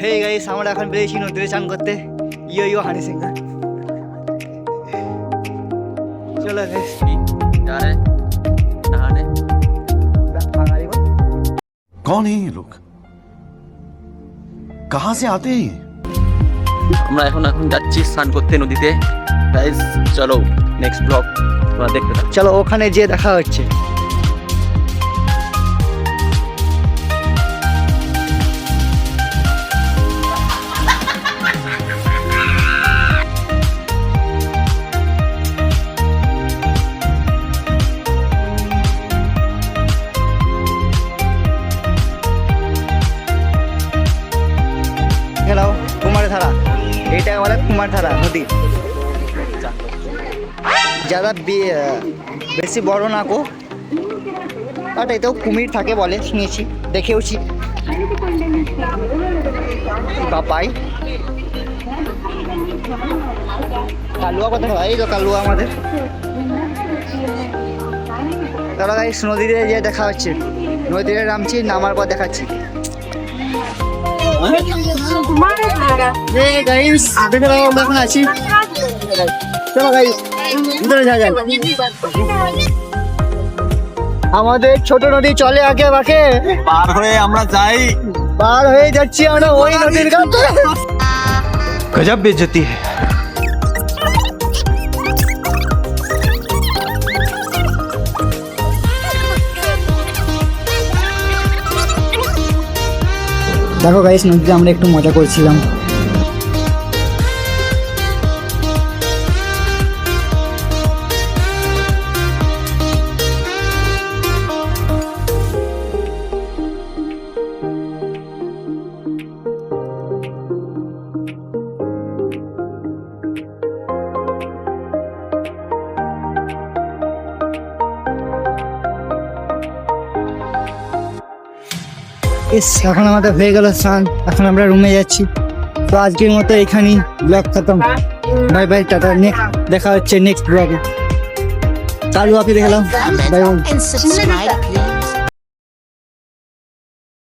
Hey guys, আমরা এখন বেরিয়েছি নদীতে চান করতে। ইয়ো হানি সিং। চলো গাইস, जा रहे हैं नहाने। कौन है ये लोग? कहां से आते हैं? আমরা এখন যাচ্ছি স্নান করতে নদীতে। গাইস চলো নেক্সট ব্লগ তোমরা দেখতে থাকো। চলো ওখানে যেয়ে দেখা হচ্ছে। গেলাম কুমারধারা, এইটা বলে কুমারধারা নদী। যারা বেশি বড় না গো, বাট এতেও কুমির থাকে বলে, শুনেছি, দেখেওছি। বাপাই কালুয়া কোথায় হয়? এই তো কালুয়া আমাদের। তারা গাইস নদীতে যে দেখা হচ্ছে, নদীতে নামছি, নামার পর দেখাচ্ছি। আমরা এখন আছি। চলো গাইস ভিতরে যা যায়। আমাদের ছোট নদী চলে আগে বাকে, পার হয়ে আমরা যাই। পার হয়ে যাচ্ছি আমরা ওই নদীর কাছে। गजब बेइज्जती है। দেখো গাইস, নদীতে আমরা একটু মজা করছিলাম। এখন আমাদের হয়ে গেল স্নান, এখন আমরা রুমে যাচ্ছি। তো আজকের মতো এখানেই ব্লগ খতম। Bye bye, tata. দেখা হচ্ছে নেক্সট ব্লগে। কালু আপনি দেখলাম, bye bye. and subscribe, please.